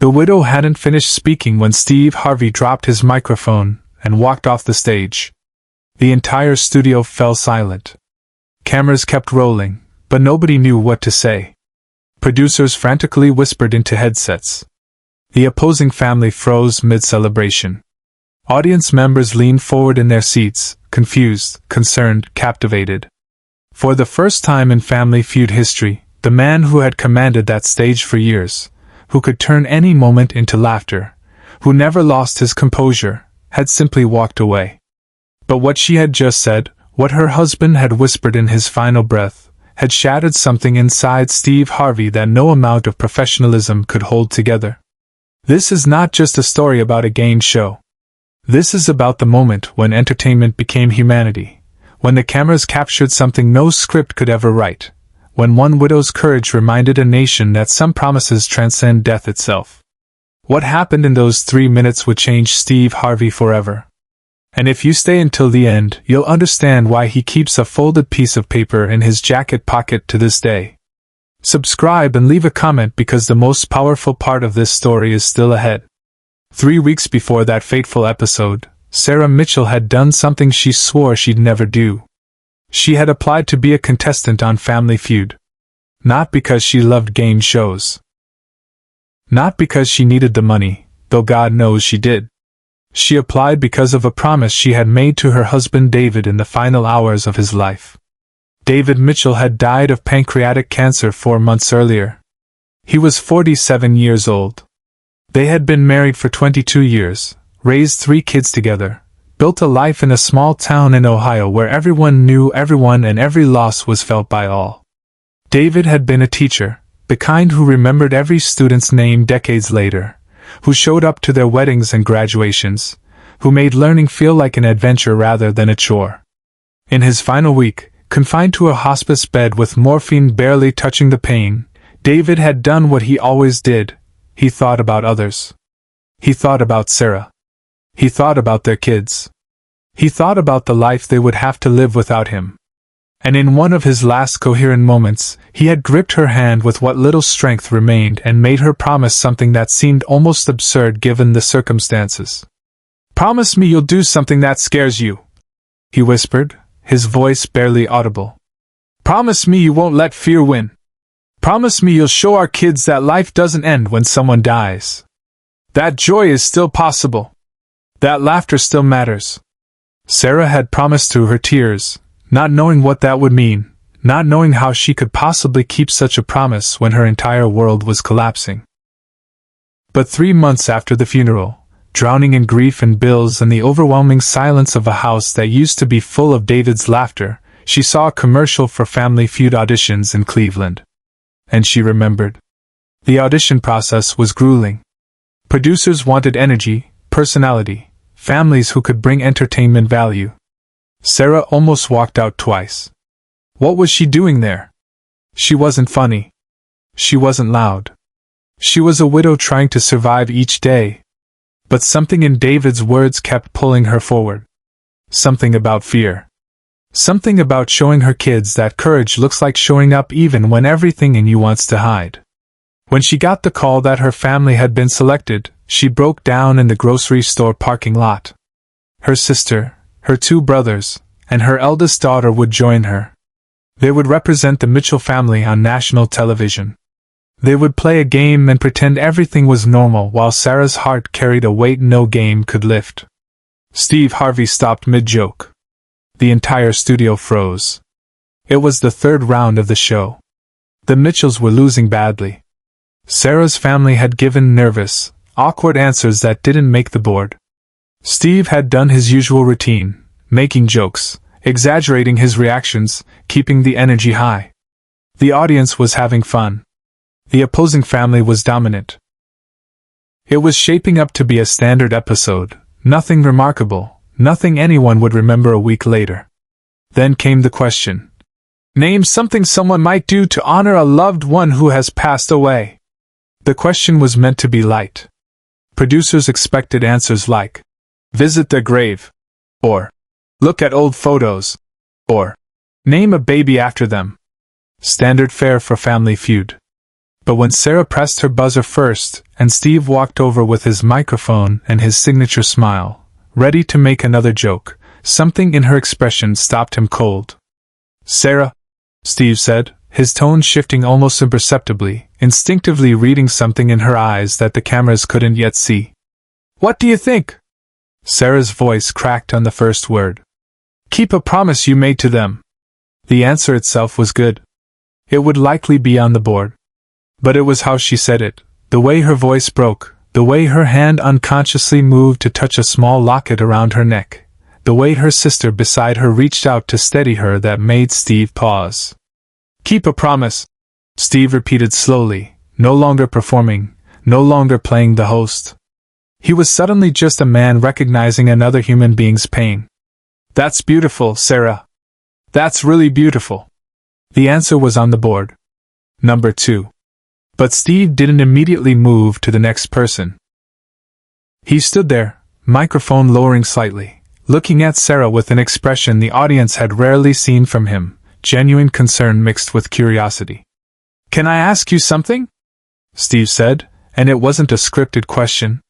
The widow hadn't finished speaking when Steve Harvey dropped his microphone and walked off the stage. The entire studio fell silent. Cameras kept rolling, but nobody knew what to say. Producers frantically whispered into headsets. The opposing family froze mid-celebration. Audience members leaned forward in their seats, confused, concerned, captivated. For the first time in Family Feud history, the man who had commanded that stage for years, who could turn any moment into laughter, who never lost his composure, had simply walked away. But what she had just said, what her husband had whispered in his final breath, had shattered something inside Steve Harvey that no amount of professionalism could hold together. This is not just a story about a game show. This is about the moment when entertainment became humanity, when the cameras captured something no script could ever write, when one widow's courage reminded a nation that some promises transcend death itself. What happened in those 3 minutes would change Steve Harvey forever. And if you stay until the end, you'll understand why he keeps a folded piece of paper in his jacket pocket to this day. Subscribe and leave a comment because the most powerful part of this story is still ahead. 3 weeks before that fateful episode, Sarah Mitchell had done something she swore she'd never do. She had applied to be a contestant on Family Feud. Not because she loved game shows. Not because she needed the money, though God knows she did. She applied because of a promise she had made to her husband David in the final hours of his life. David Mitchell had died of pancreatic cancer 4 months earlier. He was 47 years old. They had been married for 22 years, raised 3 kids together, built a life in a small town in Ohio where everyone knew everyone and every loss was felt by all. David had been a teacher, the kind who remembered every student's name decades later, who showed up to their weddings and graduations, who made learning feel like an adventure rather than a chore. In his final week, confined to a hospice bed with morphine barely touching the pain, David had done what he always did. He thought about others. He thought about Sarah. He thought about their kids. He thought about the life they would have to live without him. And in one of his last coherent moments, he had gripped her hand with what little strength remained and made her promise something that seemed almost absurd given the circumstances. "Promise me you'll do something that scares you," he whispered, his voice barely audible. "Promise me you won't let fear win. Promise me you'll show our kids that life doesn't end when someone dies. That joy is still possible. That laughter still matters." Sarah had promised through her tears, not knowing what that would mean, not knowing how she could possibly keep such a promise when her entire world was collapsing. But 3 months after the funeral, drowning in grief and bills and the overwhelming silence of a house that used to be full of David's laughter, she saw a commercial for Family Feud auditions in Cleveland. And she remembered. The audition process was grueling. Producers wanted energy, personality, families who could bring entertainment value. Sarah almost walked out twice. What was she doing there? She wasn't funny. She wasn't loud. She was a widow trying to survive each day. But something in David's words kept pulling her forward. Something about fear. Something about showing her kids that courage looks like showing up even when everything in you wants to hide. When she got the call that her family had been selected, she broke down in the grocery store parking lot. Her sister, her 2 brothers, and her eldest daughter would join her. They would represent the Mitchell family on national television. They would play a game and pretend everything was normal while Sarah's heart carried a weight no game could lift. Steve Harvey stopped mid-joke. The entire studio froze. It was the 3rd round of the show. The Mitchells were losing badly. Sarah's family had given nervous, awkward answers that didn't make the board. Steve had done his usual routine, making jokes, exaggerating his reactions, keeping the energy high. The audience was having fun. The opposing family was dominant. It was shaping up to be a standard episode, nothing remarkable, nothing anyone would remember a week later. Then came the question. Name something someone might do to honor a loved one who has passed away. The question was meant to be light. Producers expected answers like, visit their grave, or look at old photos, or name a baby after them. Standard fare for Family Feud. But when Sarah pressed her buzzer first, and Steve walked over with his microphone and his signature smile, ready to make another joke, something in her expression stopped him cold. "Sarah," Steve said, his tone shifting almost imperceptibly, instinctively reading something in her eyes that the cameras couldn't yet see. "What do you think?" Sarah's voice cracked on the first word. "Keep a promise you made to them." The answer itself was good. It would likely be on the board. But it was how she said it, the way her voice broke, the way her hand unconsciously moved to touch a small locket around her neck, the way her sister beside her reached out to steady her that made Steve pause. "Keep a promise," Steve repeated slowly, no longer performing, no longer playing the host. He was suddenly just a man recognizing another human being's pain. "That's beautiful, Sarah. That's really beautiful." The answer was on the board. Number 2. But Steve didn't immediately move to the next person. He stood there, microphone lowering slightly, looking at Sarah with an expression the audience had rarely seen from him, genuine concern mixed with curiosity. "Can I ask you something?" Steve said, and it wasn't a scripted question.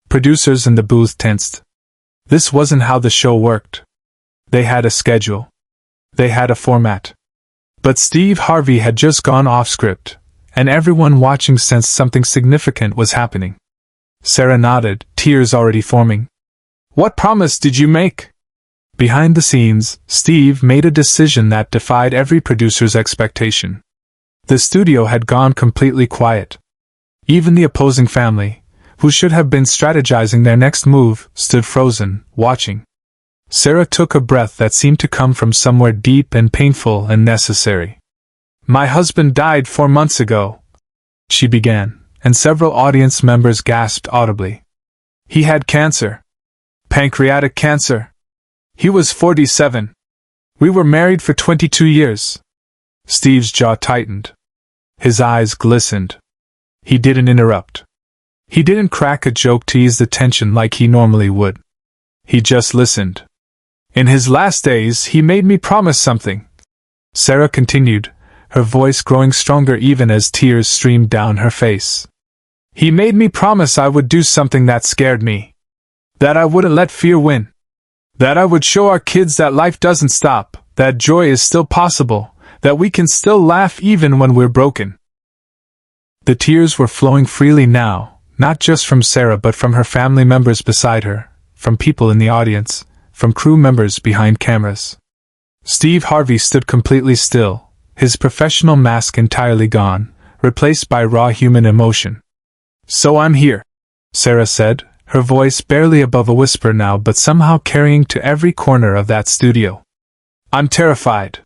Producers in the booth tensed. This wasn't how the show worked. They had a schedule. They had a format. But Steve Harvey had just gone off script, and everyone watching sensed something significant was happening. Sarah nodded, tears already forming. "What promise did you make?" Behind the scenes, Steve made a decision that defied every producer's expectation. The studio had gone completely quiet. Even the opposing family, who should have been strategizing their next move, stood frozen, watching. Sarah took a breath that seemed to come from somewhere deep and painful and necessary. "My husband died 4 months ago," she began, and several audience members gasped audibly. "He had cancer. Pancreatic cancer. He was 47. We were married for 22 years. Steve's jaw tightened. His eyes glistened. He didn't interrupt. He didn't crack a joke to ease the tension like he normally would. He just listened. "In his last days, he made me promise something," Sarah continued, her voice growing stronger even as tears streamed down her face. "He made me promise I would do something that scared me. That I wouldn't let fear win. That I would show our kids that life doesn't stop, that joy is still possible, that we can still laugh even when we're broken." The tears were flowing freely now, not just from Sarah but from her family members beside her, from people in the audience, from crew members behind cameras. Steve Harvey stood completely still, his professional mask entirely gone, replaced by raw human emotion. "So I'm here," Sarah said, her voice barely above a whisper now but somehow carrying to every corner of that studio. "I'm terrified.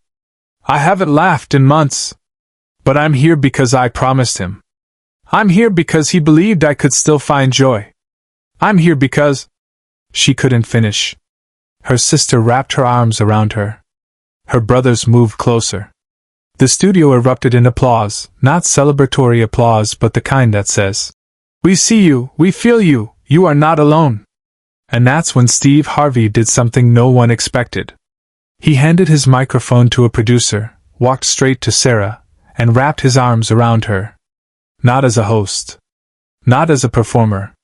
I haven't laughed in months. But I'm here because I promised him. I'm here because he believed I could still find joy. I'm here because—" She couldn't finish. Her sister wrapped her arms around her. Her brothers moved closer. The studio erupted in applause, not celebratory applause but the kind that says, "We see you, we feel you, you are not alone." And that's when Steve Harvey did something no one expected. He handed his microphone to a producer, walked straight to Sarah, and wrapped his arms around her. Not as a host. Not as a performer.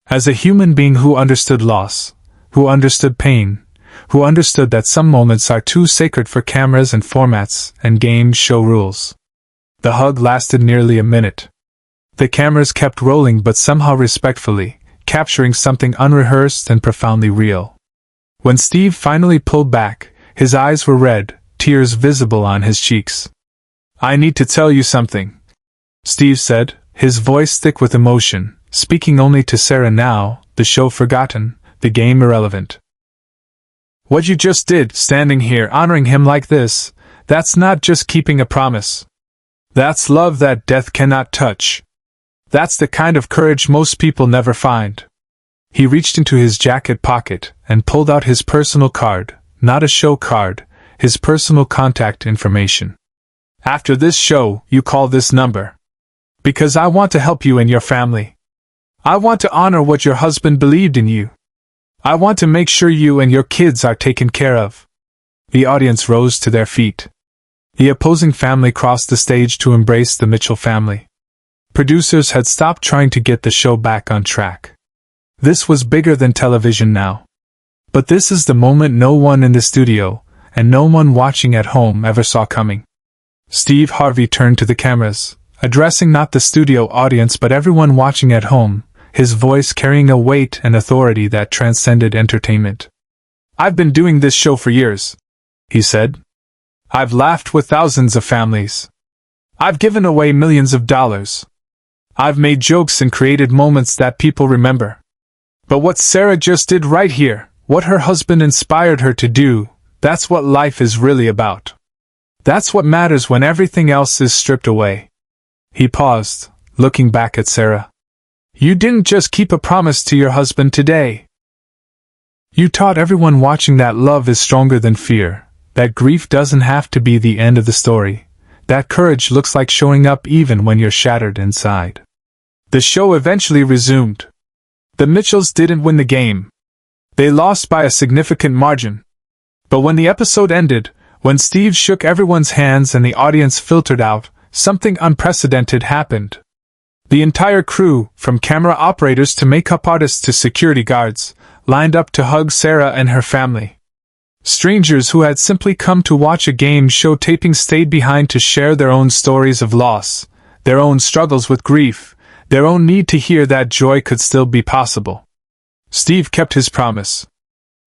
As a human being who understood loss, who understood pain, who understood that some moments are too sacred for cameras and formats and game show rules. The hug lasted nearly a minute. The cameras kept rolling but somehow respectfully, capturing something unrehearsed and profoundly real. When Steve finally pulled back, his eyes were red, tears visible on his cheeks. "I need to tell you something," Steve said, his voice thick with emotion, speaking only to Sarah now, the show forgotten, the game irrelevant. "What you just did, standing here honoring him like this, that's not just keeping a promise. That's love that death cannot touch. That's the kind of courage most people never find." He reached into his jacket pocket and pulled out his personal card, not a show card, his personal contact information. "After this show, you call this number. Because I want to help you and your family. I want to honor what your husband believed in you. I want to make sure you and your kids are taken care of." The audience rose to their feet. The opposing family crossed the stage to embrace the Mitchell family. Producers had stopped trying to get the show back on track. This was bigger than television now. But this is the moment no one in the studio, and no one watching at home ever saw coming. Steve Harvey turned to the cameras, addressing not the studio audience but everyone watching at home, his voice carrying a weight and authority that transcended entertainment. "I've been doing this show for years," he said. "I've laughed with thousands of families. I've given away millions of dollars. I've made jokes and created moments that people remember. But what Sarah just did right here, what her husband inspired her to do, that's what life is really about. That's what matters when everything else is stripped away." He paused, looking back at Sarah. "You didn't just keep a promise to your husband today. You taught everyone watching that love is stronger than fear, that grief doesn't have to be the end of the story, that courage looks like showing up even when you're shattered inside." The show eventually resumed. The Mitchells didn't win the game. They lost by a significant margin. But when the episode ended, when Steve shook everyone's hands and the audience filtered out, something unprecedented happened. The entire crew, from camera operators to makeup artists to security guards, lined up to hug Sarah and her family. Strangers who had simply come to watch a game show taping stayed behind to share their own stories of loss, their own struggles with grief, their own need to hear that joy could still be possible. Steve kept his promise.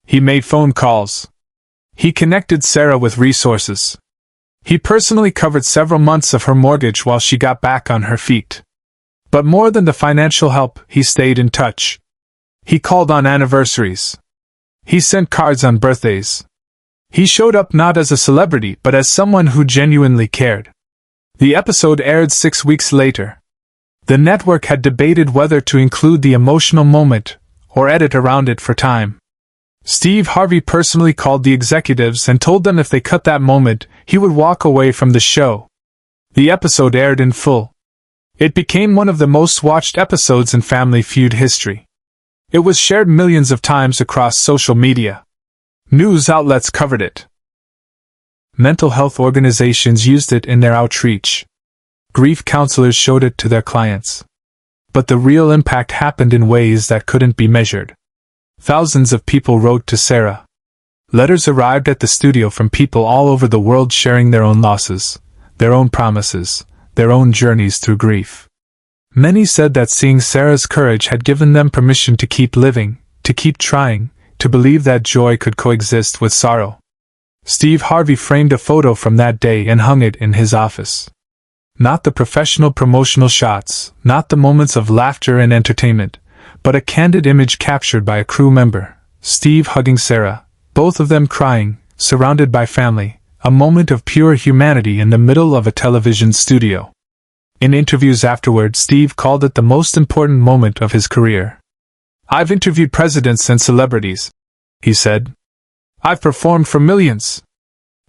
He made phone calls. He connected Sarah with resources. He personally covered several months of her mortgage while she got back on her feet. But more than the financial help, he stayed in touch. He called on anniversaries. He sent cards on birthdays. He showed up not as a celebrity but as someone who genuinely cared. The episode aired 6 weeks later. The network had debated whether to include the emotional moment or edit around it for time. Steve Harvey personally called the executives and told them if they cut that moment, he would walk away from the show. The episode aired in full. It became one of the most watched episodes in Family Feud history. It was shared millions of times across social media. News outlets covered it. Mental health organizations used it in their outreach. Grief counselors showed it to their clients. But the real impact happened in ways that couldn't be measured. Thousands of people wrote to Sarah. Letters arrived at the studio from people all over the world sharing their own losses, their own promises, their own journeys through grief. Many said that seeing Sarah's courage had given them permission to keep living, to keep trying, to believe that joy could coexist with sorrow. Steve Harvey framed a photo from that day and hung it in his office. Not the professional promotional shots, not the moments of laughter and entertainment, but a candid image captured by a crew member, Steve hugging Sarah, both of them crying, surrounded by family, a moment of pure humanity in the middle of a television studio. In interviews afterward, Steve called it the most important moment of his career. "I've interviewed presidents and celebrities," he said. "I've performed for millions.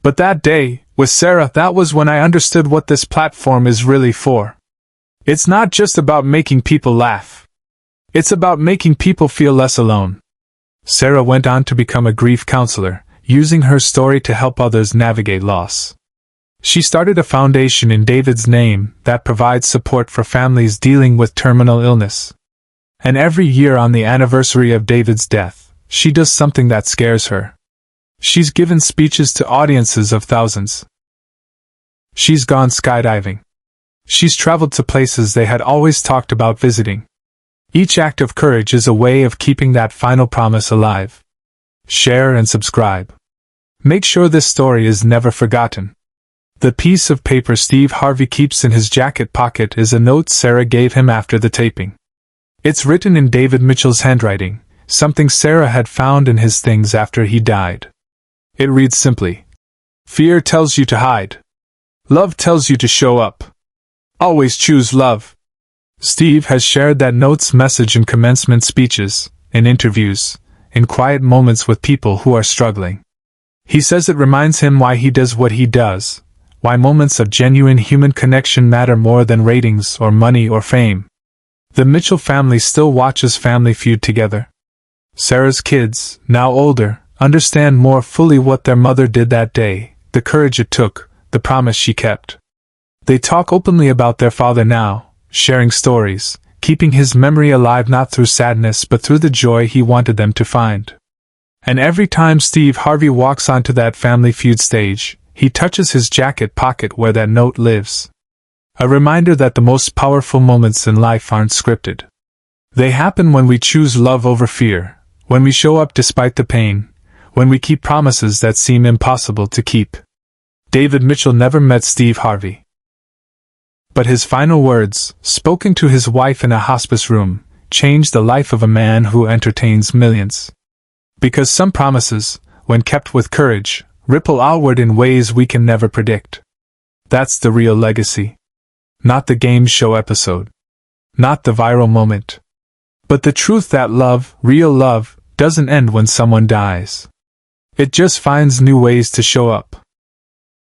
But that day, with Sarah, that was when I understood what this platform is really for. It's not just about making people laugh. It's about making people feel less alone." Sarah went on to become a grief counselor, using her story to help others navigate loss. She started a foundation in David's name that provides support for families dealing with terminal illness. And every year on the anniversary of David's death, she does something that scares her. She's given speeches to audiences of thousands. She's gone skydiving. She's traveled to places they had always talked about visiting. Each act of courage is a way of keeping that final promise alive. Share and subscribe. Make sure this story is never forgotten. The piece of paper Steve Harvey keeps in his jacket pocket is a note Sarah gave him after the taping. It's written in David Mitchell's handwriting, something Sarah had found in his things after he died. It reads simply, "Fear tells you to hide. Love tells you to show up. Always choose love." Steve has shared that note's message in commencement speeches, in interviews, in quiet moments with people who are struggling. He says it reminds him why he does what he does, why moments of genuine human connection matter more than ratings or money or fame. The Mitchell family still watches Family Feud together. Sarah's kids, now older, understand more fully what their mother did that day, the courage it took, the promise she kept. They talk openly about their father now, sharing stories, keeping his memory alive not through sadness but through the joy he wanted them to find. And every time Steve Harvey walks onto that Family Feud stage, he touches his jacket pocket where that note lives. A reminder that the most powerful moments in life aren't scripted. They happen when we choose love over fear, when we show up despite the pain, when we keep promises that seem impossible to keep. David Mitchell never met Steve Harvey. But his final words, spoken to his wife in a hospice room, changed the life of a man who entertains millions. Because some promises, when kept with courage, ripple outward in ways we can never predict. That's the real legacy. Not the game show episode. Not the viral moment. But the truth that love, real love, doesn't end when someone dies. It just finds new ways to show up.